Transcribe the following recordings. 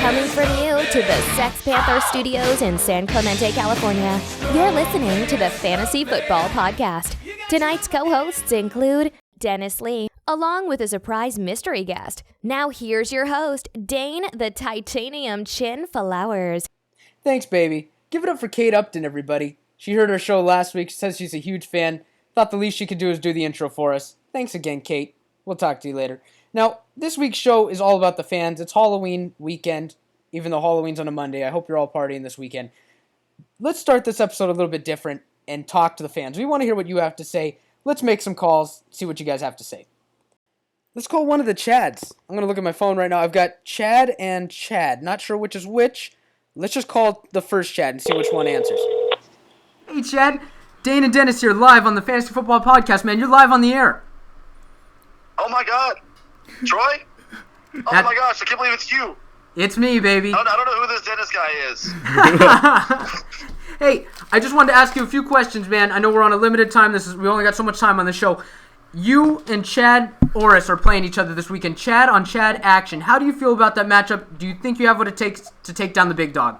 Coming from you to the Sex Panther Studios in San Clemente, California, you're listening to the Fantasy Football Podcast. Tonight's co-hosts include Dennis Lee, along with a surprise mystery guest. Now here's your host, Dane the Titanium Chin Flowers. Thanks, baby. Give it up for Kate Upton, everybody. She heard our show last week. She says she's a huge fan. Thought the least she could do is do the intro for us. Thanks again, Kate. We'll talk to you later. Now, this week's show is all about the fans. It's Halloween weekend, even though Halloween's on a Monday. I hope you're all partying this weekend. Let's start this episode a little bit different and talk to the fans. We want to hear what you have to say. Let's make some calls, see what you guys have to say. Let's call one of the Chads. I'm going to look at my phone right now. I've got Chad and Chad. Not sure which is which. Let's just call the first Chad and see which one answers. Hey, Chad. Dane and Dennis here live on the Fantasy Football Podcast, man. You're live on the air. Oh, my God. Troy? Oh, my gosh. I can't believe it's you. It's me, baby. I don't know who this Dennis guy is. Hey, I just wanted to ask you a few questions, man. I know we're on a limited time. We only got so much time on the show. You and Chad Orris are playing each other this weekend. Chad on Chad action. How do you feel about that matchup? Do you think you have what it takes to take down the big dog?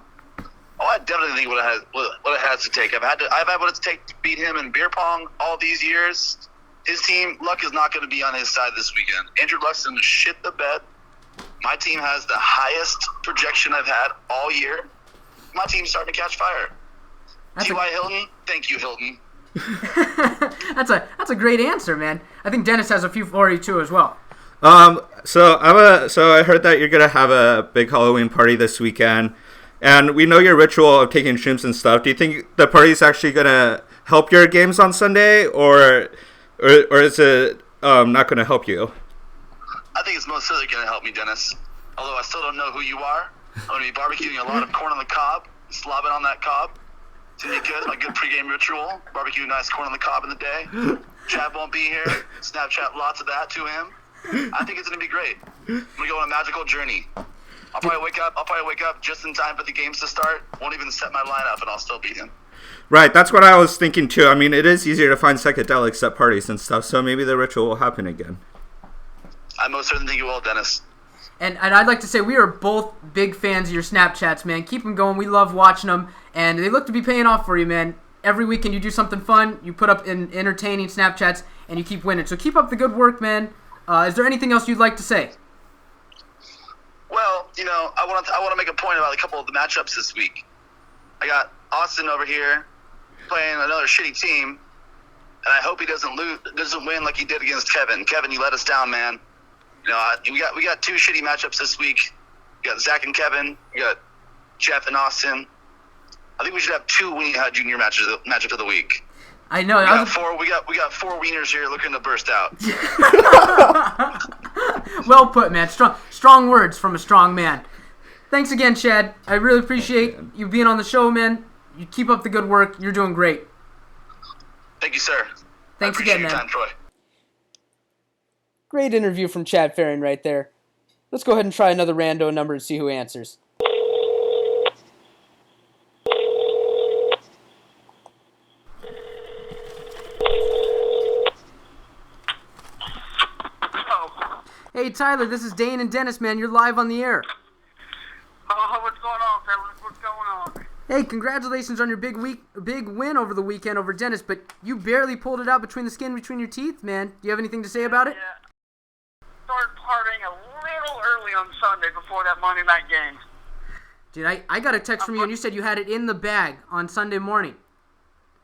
Oh, I definitely think what it has to take. I've had what it takes to beat him in beer pong all these years. His team, luck is not going to be on his side this weekend. Andrew Luck's going to shit the bed. My team has the highest projection I've had all year. My team's starting to catch fire. T.Y. Hilton, thank you, Hilton. That's a great answer, man. I think Dennis has a few for you too as well. So I heard that you're gonna have a big Halloween party this weekend, and we know your ritual of taking shrooms and stuff. Do you think the party's actually gonna help your games on Sunday, or is it not gonna help you? I think it's most certainly going to help me, Dennis. Although I still don't know who you are. I'm going to be barbecuing a lot of corn on the cob, slobbing on that cob. It's going to be good. My good pregame ritual. Barbecue nice corn on the cob in the day. Chad won't be here. Snapchat lots of that to him. I think it's going to be great. I'm going to go on a magical journey. I'll probably wake up just in time for the games to start. Won't even set my lineup, and I'll still beat him. Right, that's what I was thinking too. I mean, it is easier to find psychedelics at parties and stuff, so maybe the ritual will happen again. I most certainly think you will, Dennis. And I'd like to say we are both big fans of your Snapchats, man. Keep them going. We love watching them, and they look to be paying off for you, man. Every weekend you do something fun, you put up in entertaining Snapchats, and you keep winning. So keep up the good work, man. Is there anything else you'd like to say? Well, I want to make a point about a couple of the matchups this week. I got Austin over here playing another shitty team, and I hope he doesn't win like he did against Kevin. Kevin, you let us down, man. We got two shitty matchups this week. We got Zach and Kevin. We got Jeff and Austin. I think we should have two Weenie Junior matchups of the week. I know. We got four wieners here looking to burst out. Well put, man. Strong words from a strong man. Thanks again, Chad. I really appreciate you being on the show, man. You keep up the good work. You're doing great. Thank you, sir. Thanks again, man. Time, Troy. Great interview from Chad Farron right there. Let's go ahead and try another rando number and see who answers. Hey, Tyler, this is Dane and Dennis, man. You're live on the air. Oh, what's going on, fellas? What's going on? Hey, congratulations on your big win over the weekend over Dennis, but you barely pulled it out between the skin between your teeth, man. Do you have anything to say about it? Yeah. Started partying a little early on Sunday before that Monday night game. Dude, I got a text from you, and you said you had it in the bag on Sunday morning.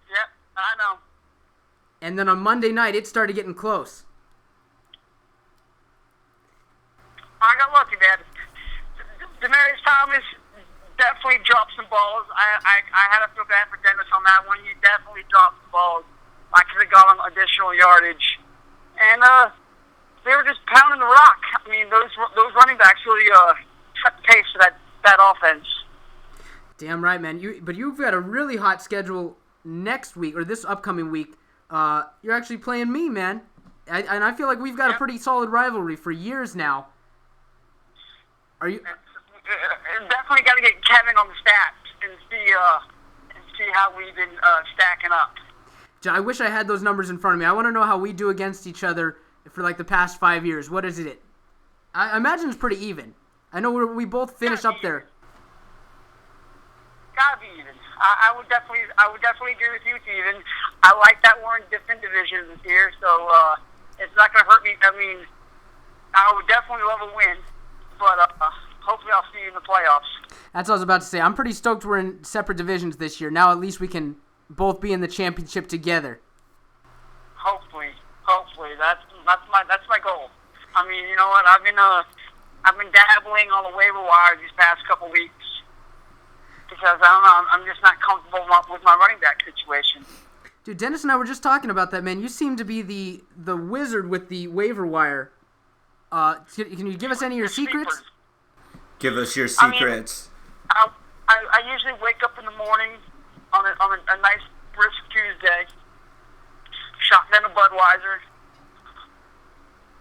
Yep, I know. And then on Monday night, it started getting close. I got lucky, man. Demarius Thomas definitely dropped some balls. I had to feel bad for Dennis on that one. He definitely dropped some balls. I could have got him additional yardage. And they were just pounding the rock. I mean, those running backs really set the pace for that offense. Damn right, man. But you've got a really hot schedule next week, or this upcoming week. You're actually playing me, man. And I feel like we've got a pretty solid rivalry for years now. Are you? Definitely got to get Kevin on the stats and see how we've been stacking up. I wish I had those numbers in front of me. I want to know how we do against each other for like the past 5 years. What is it? I imagine it's pretty even. I know we both finish up there. Gotta be even. I would definitely agree with you, Steven. I like that we're in different divisions this year, so it's not gonna hurt me. I mean, I would definitely love a win, but hopefully I'll see you in the playoffs. That's what I was about to say. I'm pretty stoked we're in separate divisions this year. Now at least we can both be in the championship together. Hopefully, that's my goal. I mean, you know what? I've been dabbling on the waiver wire these past couple weeks because I don't know. I'm just not comfortable with my running back situation. Dude, Dennis and I were just talking about that, man. You seem to be the wizard with the waiver wire. Can you give us any of your secrets? Give us your secrets. I usually wake up in the morning on a nice brisk Tuesday, shotgun a Budweiser,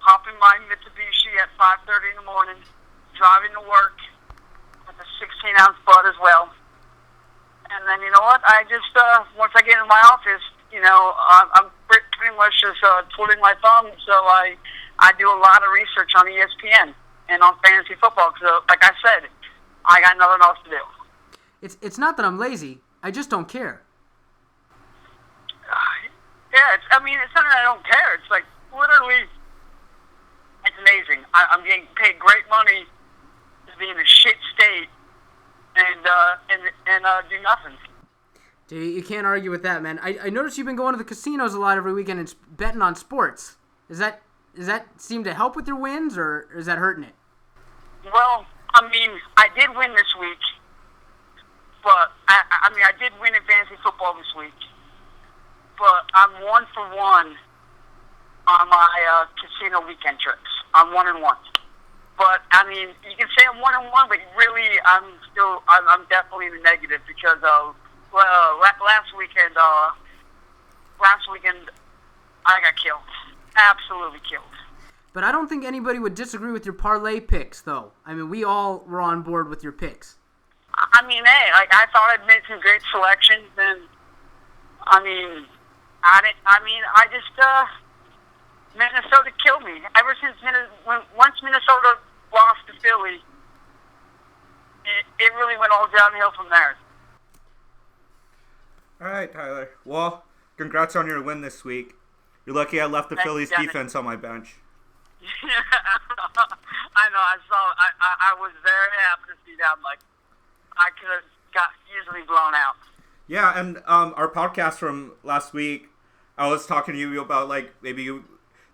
hop in my Mitsubishi at 5:30 in the morning, driving to work with a 16-ounce Bud as well. And then, you know what? I just, once I get in my office, you know, I'm pretty much just twiddling my thumb. So I do a lot of research on ESPN and on fantasy football. So, like I said, I got nothing else to do. It's not that I'm lazy. I just don't care. Yeah, it's not that I don't care. It's like, literally, it's amazing. I'm getting paid great money to be in a shit state and do nothing. Dude, you can't argue with that, man. I noticed you've been going to the casinos a lot every weekend and betting on sports. Does that seem to help with your wins, or is that hurting it? Well, I mean, I did win this week, but I did win in fantasy football this week. But I'm 1 for 1 on my casino weekend trips. I'm 1-1. But I mean, you can say I'm 1-1, but really, I'm definitely in the negative because last weekend I got killed, absolutely killed. But I don't think anybody would disagree with your parlay picks, though. I mean, we all were on board with your picks. I mean, hey, like I thought I'd made some great selections, and Minnesota killed me. Ever since once Minnesota lost to Philly, it really went all downhill from there. All right, Tyler. Well, congrats on your win this week. You're lucky I left the Phillies defense on my bench. I know. I saw. I was very happy to see that. Like, I could have got easily blown out. Yeah, and our podcast from last week, I was talking to you about like maybe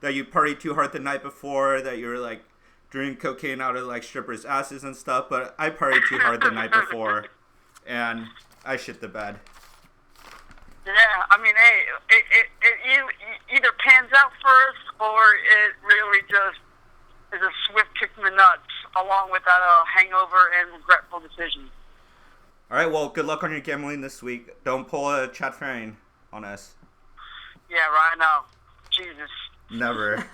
that you partied too hard the night before, that you were like drinking cocaine out of like strippers' asses and stuff. But I partied too hard the night before, and I shit the bed. Yeah, I mean, hey, it either pans out first or it really just is a swift kick in the nuts, along with that hangover and regretful decision. All right, well, good luck on your gambling this week. Don't pull a Chad Ferring on us. Yeah, right now. Jesus. Never.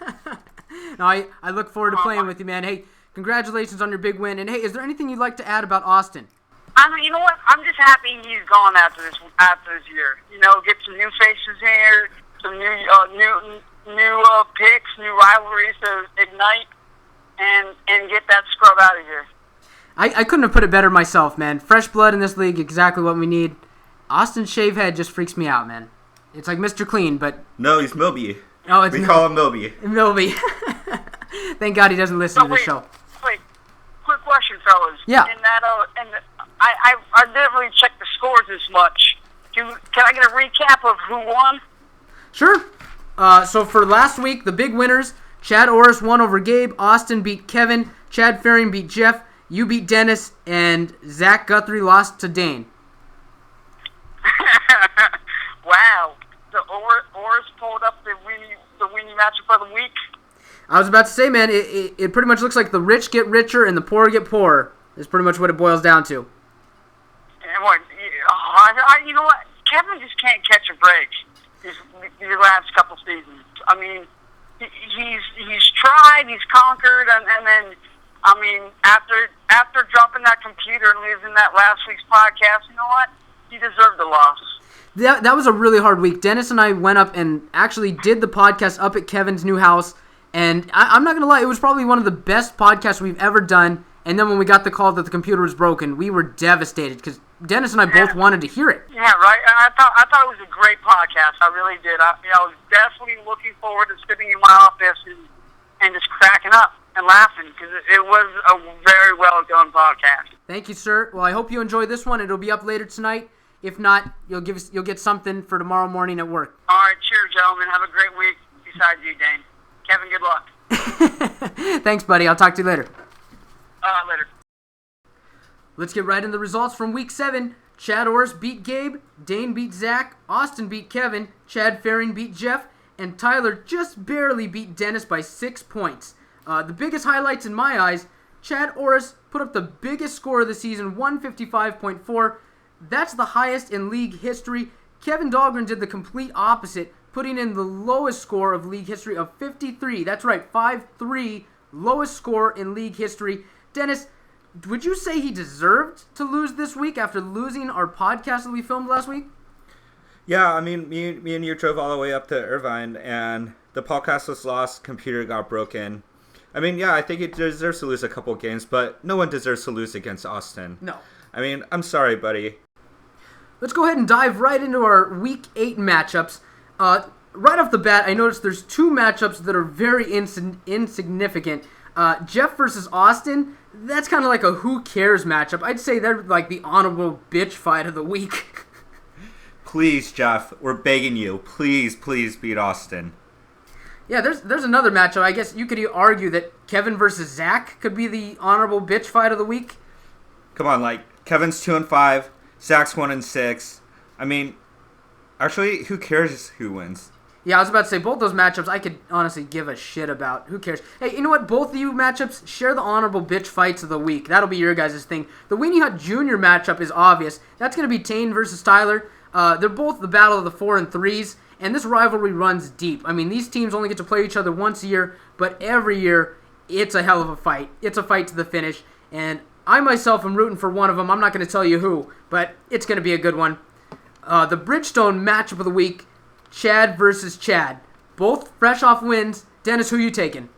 No, I look forward to playing with you, man. Hey, congratulations on your big win. And hey, is there anything you'd like to add about Austin? I mean, you know what? I'm just happy he's gone after this year. You know, get some new faces here, some new picks, new rivalries to ignite, and get that scrub out of here. I couldn't have put it better myself, man. Fresh blood in this league, exactly what we need. Austin's shave head just freaks me out, man. It's like Mr. Clean, but... No, he's Milby. Oh, we call him Milby. Milby. Thank God he doesn't listen to the show. Wait, quick question, fellas. Yeah. I didn't really check the scores as much. Can I get a recap of who won? Sure. So for last week, the big winners, Chad Orris won over Gabe, Austin beat Kevin, Chad Ferring beat Jeff, you beat Dennis, and Zach Guthrie lost to Dane. Wow. The Orris pulled up the winning matchup of the week. I was about to say, man, it pretty much looks like the rich get richer and the poor get poorer. Is pretty much what it boils down to. You know what? Kevin just can't catch a break these last couple seasons. I mean, he's tried, he's conquered, and then, I mean, after dropping that computer and losing that last week's podcast, you know what? He deserved the loss. That was a really hard week. Dennis and I went up and actually did the podcast up at Kevin's new house, and I'm not going to lie, it was probably one of the best podcasts we've ever done, And then when we got the call that the computer was broken, we were devastated because Dennis and I both wanted to hear it. Yeah, right. I thought it was a great podcast. I really did. I was definitely looking forward to sitting in my office and just cracking up and laughing because it was a very well done podcast. Thank you, sir. Well, I hope you enjoyed this one. It'll be up later tonight. If not, you'll get something for tomorrow morning at work. All right, cheers, gentlemen. Have a great week. Besides you, Dane. Kevin, good luck. Thanks, buddy. I'll talk to you later. Later. Let's get right into the results from Week 7. Chad Orris beat Gabe, Dane beat Zach, Austin beat Kevin, Chad Faring beat Jeff, and Tyler just barely beat Dennis by 6 points. The biggest highlights in my eyes, Chad Orris put up the biggest score of the season, 155.4. That's the highest in league history. Kevin Dahlgren did the complete opposite, putting in the lowest score of league history of 53. That's right, 5-3, lowest score in league history. Dennis, would you say he deserved to lose this week after losing our podcast that we filmed last week? Yeah, I mean, me and you drove all the way up to Irvine, and the podcast was lost, computer got broken. I mean, yeah, I think he deserves to lose a couple games, but no one deserves to lose against Austin. No. I mean, I'm sorry, buddy. Let's go ahead and dive right into our Week 8 matchups. Right off the bat, I noticed there's 2 matchups that are very insignificant. Jeff versus Austin, that's kind of like a who cares matchup. I'd say they're like the honorable bitch fight of the week. Please, Jeff, we're begging you. Please beat Austin. Yeah, there's another matchup. I guess you could argue that Kevin versus Zach could be the honorable bitch fight of the week. Come on, like, Kevin's 2-5, Zach's 1-6. I mean, actually, who cares who wins? Yeah, I was about to say, both those matchups I could honestly give a shit about. Who cares? Hey, you know what? Both of you matchups, share the honorable bitch fights of the week. That'll be your guys' thing. The Weenie Hut Jr. matchup is obvious. That's going to be Dane versus Tyler. They're both the battle of the 4 and 3s, and this rivalry runs deep. I mean, these teams only get to play each other once a year, but every year, it's a hell of a fight. It's a fight to the finish, and I myself am rooting for one of them. I'm not going to tell you who, but it's going to be a good one. The Bridgestone matchup of the week, Chad versus Chad. Both fresh off wins. Dennis, who you taking?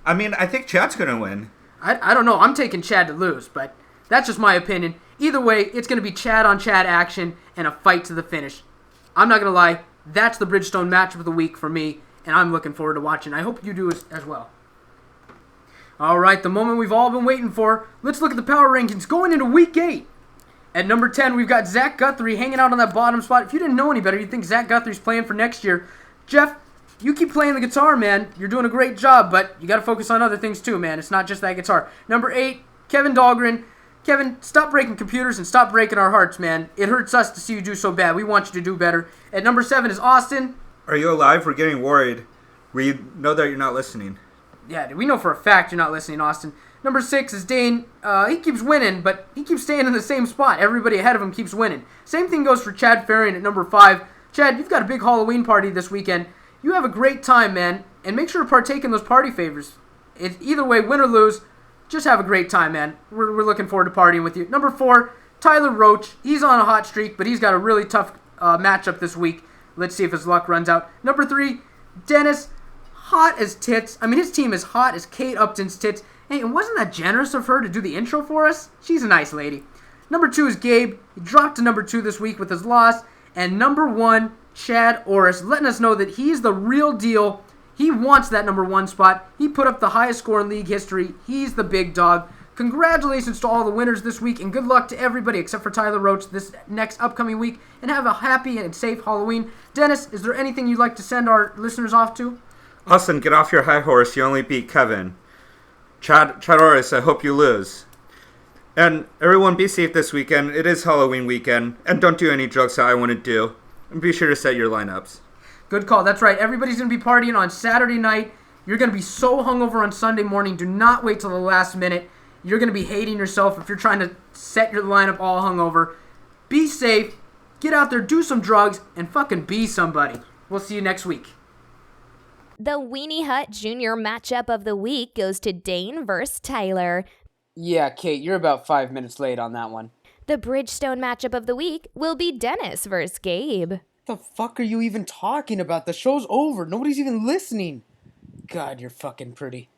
I mean, I think Chad's going to win. I don't know. I'm taking Chad to lose, but that's just my opinion. Either way, it's going to be Chad on Chad action and a fight to the finish. I'm not going to lie. That's the Bridgestone matchup of the week for me, and I'm looking forward to watching. I hope you do as well. All right, the moment we've all been waiting for. Let's look at the power rankings going into Week 8. At number 10, we've got Zach Guthrie hanging out on that bottom spot. If you didn't know any better, you'd think Zach Guthrie's playing for next year. Jeff, you keep playing the guitar, man. You're doing a great job, but you got to focus on other things too, man. It's not just that guitar. Number 8, Kevin Dahlgren. Kevin, stop breaking computers and stop breaking our hearts, man. It hurts us to see you do so bad. We want you to do better. At number 7 is Austin. Are you alive? We're getting worried. We know that you're not listening. Yeah, we know for a fact you're not listening, Austin. Number 6 is Dane. He keeps winning, but he keeps staying in the same spot. Everybody ahead of him keeps winning. Same thing goes for Chad Faring at number 5. Chad, you've got a big Halloween party this weekend. You have a great time, man, and make sure to partake in those party favors. Either way, win or lose, just have a great time, man. We're looking forward to partying with you. Number 4, Tyler Roach. He's on a hot streak, but he's got a really tough matchup this week. Let's see if his luck runs out. Number 3, Dennis. Hot as tits. I mean, his team is hot as Kate Upton's tits. Hey, and wasn't that generous of her to do the intro for us? She's a nice lady. Number 2 is Gabe. He dropped to number 2 this week with his loss. And number 1, Chad Orris, letting us know that he's the real deal. He wants that number 1 spot. He put up the highest score in league history. He's the big dog. Congratulations to all the winners this week, and good luck to everybody except for Tyler Roach this next upcoming week. And have a happy and safe Halloween. Dennis, is there anything you'd like to send our listeners off to? Austin, get off your high horse. You only beat Kevin. Chad Orris, I hope you lose. And everyone be safe this weekend. It is Halloween weekend. And don't do any drugs that I wouldn't do. And be sure to set your lineups. Good call. That's right. Everybody's going to be partying on Saturday night. You're going to be so hungover on Sunday morning. Do not wait till the last minute. You're going to be hating yourself if you're trying to set your lineup all hungover. Be safe. Get out there, do some drugs, and fucking be somebody. We'll see you next week. The Weenie Hut Jr. matchup of the week goes to Dane versus Tyler. Yeah, Kate, you're about 5 minutes late on that one. The Bridgestone matchup of the week will be Dennis versus Gabe. The fuck are you even talking about? The show's over. Nobody's even listening. God, you're fucking pretty.